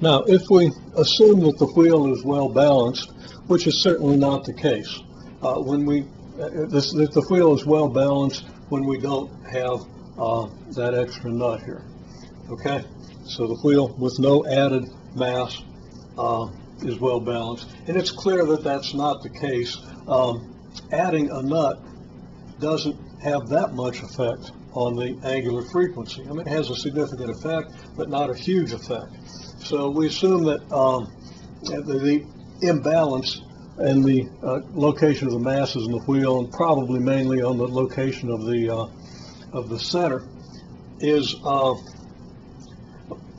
Now, if we assume that the wheel is well balanced, which is certainly not the case, if the wheel is well balanced when we don't have that extra nut here. Okay, so the wheel with no added mass is well balanced, and it's clear that that's not the case. Adding a nut doesn't have that much effect on the angular frequency. I mean, it has a significant effect, but not a huge effect. So we assume that the imbalance in the location of the masses in the wheel, and probably mainly on the location of the center, is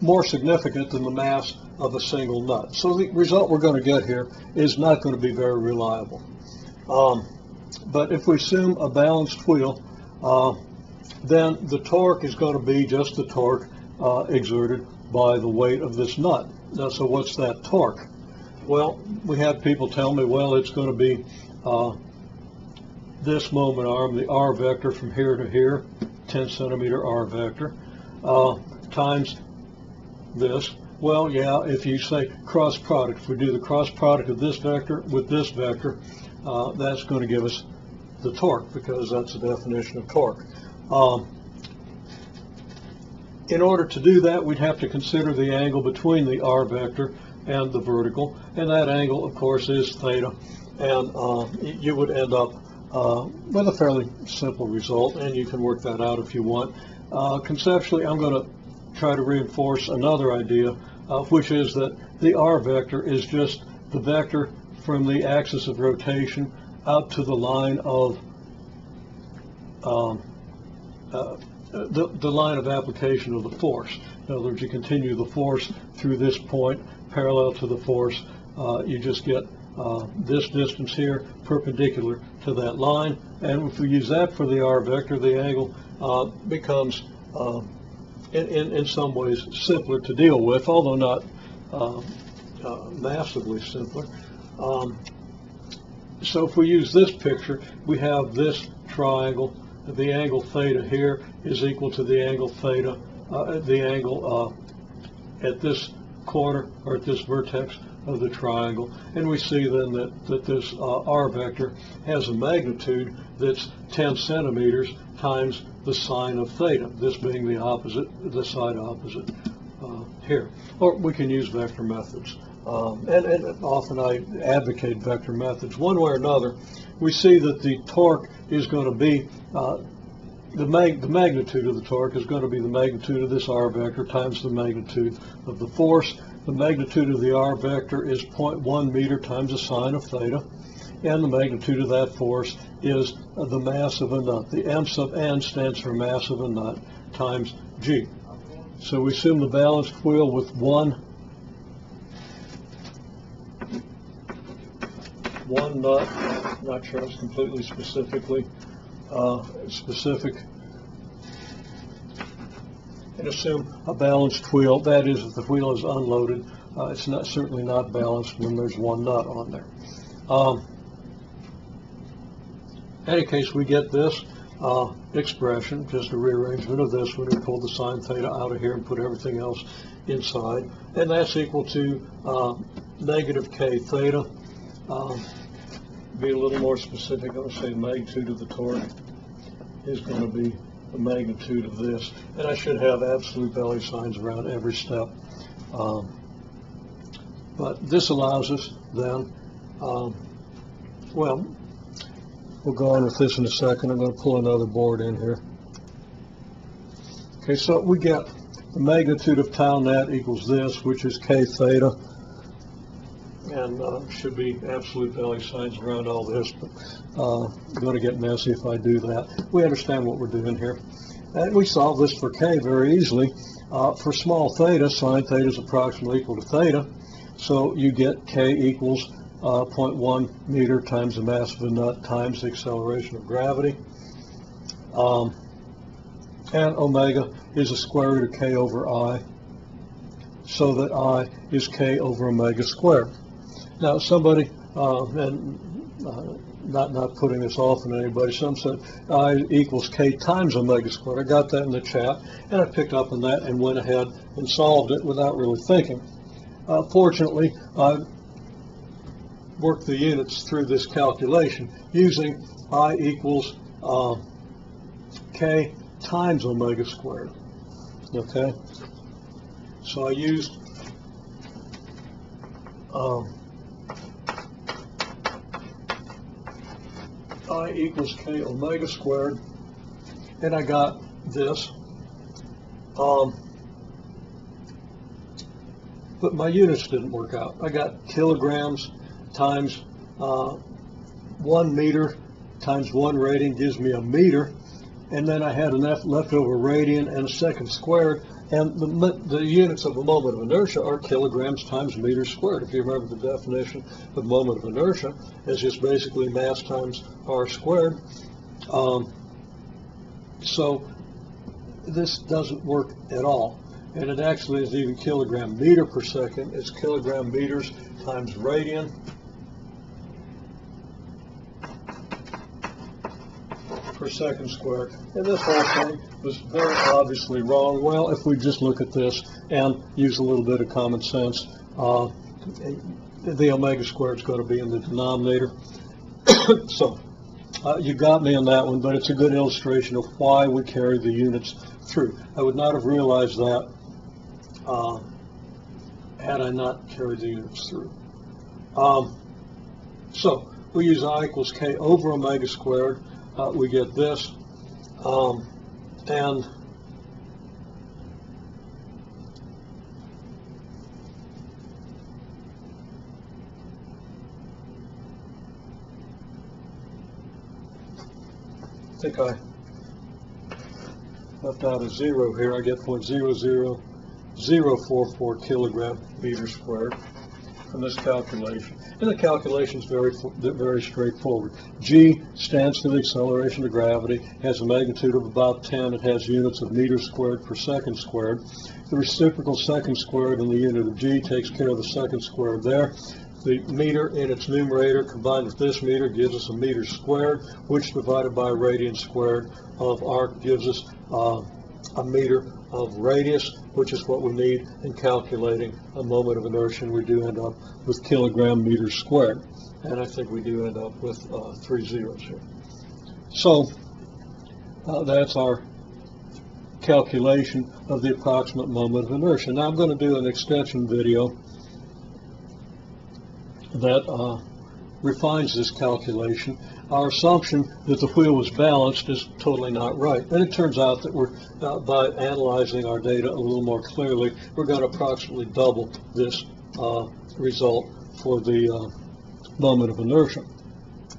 more significant than the mass of a single nut. So the result we're going to get here is not going to be very reliable. But if we assume a balanced wheel, then the torque is going to be just the torque exerted by the weight of this nut. Now, so what's that torque? Well, we had people tell me, well, it's going to be this moment arm, the R vector from here to here, 10 centimeter R vector, times this. Well, yeah, if you say cross product, if we do the cross product of this vector with this vector, that's going to give us the torque, because that's the definition of torque. In order to do that, we'd have to consider the angle between the R vector and the vertical, and that angle, of course, is theta, and you would end up with a fairly simple result, and you can work that out if you want. Conceptually, I'm going to try to reinforce another idea, which is that the R vector is just the vector from the axis of rotation out to the line of the line of application of the force. In other words, you continue the force through this point parallel to the force. You just get this distance here perpendicular to that line, and if we use that for the R vector, the angle becomes in some ways simpler to deal with, although not massively simpler. So if we use this picture, we have this triangle. The angle theta here is equal to the angle theta, the angle at this corner or at this vertex of the triangle, and we see then that this R vector has a magnitude that's 10 centimeters times the sine of theta, this being the opposite, the side opposite here. Or we can use vector methods. And often I advocate vector methods. One way or another, we see that the torque is going to be, the magnitude of the torque is going to be the magnitude of this R vector times the magnitude of the force. The magnitude of the R vector is 0.1 meter times the sine of theta, and the magnitude of that force is the mass of a nut. The M sub n stands for mass of a nut times G. So we assume the balanced wheel with one nut, not sure it's completely specific, and assume a balanced wheel. That is, if the wheel is unloaded, it's certainly not balanced when there's one nut on there. In any case, we get this expression, just a rearrangement of this when we pull the sine theta out of here and put everything else inside, and that's equal to negative k theta. Be a little more specific, I'm going to say magnitude of the torque is going to be the magnitude of this, and I should have absolute value signs around every step. But this allows us then, well, we'll go on with this in a second. I'm going to pull another board in here. Okay, so we get the magnitude of tau net equals this, which is k theta, and should be absolute value signs around all this, but I'm going to get messy if I do that. We understand what we're doing here. And we solve this for k very easily. For small theta, sine theta is approximately equal to theta, so you get k equals 0.1 meter times the mass of a nut times the acceleration of gravity. And omega is the square root of k over I, so that I is k over omega squared. Now somebody, and not putting this off on anybody, some said I equals k times omega squared. I got that in the chat, and I picked up on that and went ahead and solved it without really thinking. Fortunately, I worked the units through this calculation using I equals K times omega squared. Okay? So I used I equals K omega squared, and I got this. But my units didn't work out. I got kilograms times 1 meter times 1 radian gives me a meter, and then I had enough leftover radian and a second squared, and the units of a moment of inertia are kilograms times meters squared. If you remember the definition of moment of inertia, it's just basically mass times r squared. So this doesn't work at all. And it actually is even kilogram meter per second. It's kilogram meters times radian per second squared. And this whole thing was very obviously wrong. Well, if we just look at this and use a little bit of common sense, the omega squared is going to be in the denominator. So you got me on that one, but it's a good illustration of why we carry the units through. I would not have realized that had I not carried the units through. So we use I equals K over omega squared. We get this, and I think I left out a 0 here. I get 0.00044 kilogram meters squared from this calculation. And the calculation is very straightforward. G stands for the acceleration of gravity, has a magnitude of about 10. It has units of meters squared per second squared. The reciprocal second squared in the unit of G takes care of the second squared there. The meter in its numerator combined with this meter gives us a meter squared, which divided by radian squared of arc gives us a meter of radius, which is what we need in calculating a moment of inertia. And we do end up with kilogram meters squared. And I think we do end up with 3 zeros here. So that's our calculation of the approximate moment of inertia. Now I'm going to do an extension video that refines this calculation. Our assumption that the wheel was balanced is totally not right. And it turns out that we're, by analyzing our data a little more clearly, we're going to approximately double this result for the moment of inertia.